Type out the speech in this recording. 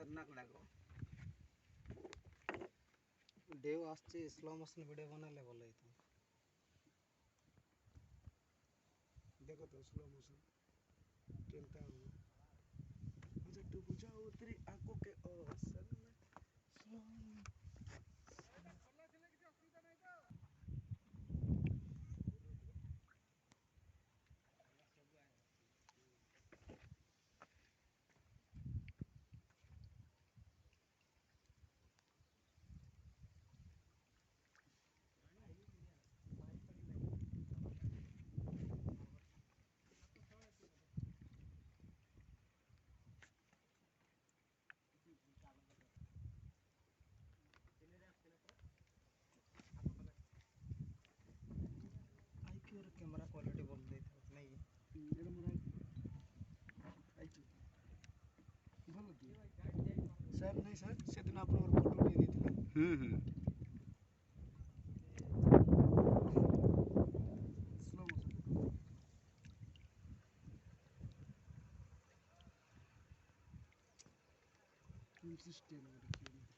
खतरनाक लागो डेव आसचे स्लो मोशन वीडियो बनाले भल होता देखो तो स्लो मोशन चलता हुआ मुझे डूब जाओ तेरी आंखों के ओसन में स्लो आईक्यू रे कैमरा क्वालिटी बोल देता नहीं एटा मोर आईक्यू भल दिए सर नहीं सर से दिन आप फोटो उठे देथिले स्लो मोशन फुल सिस्टम देखिए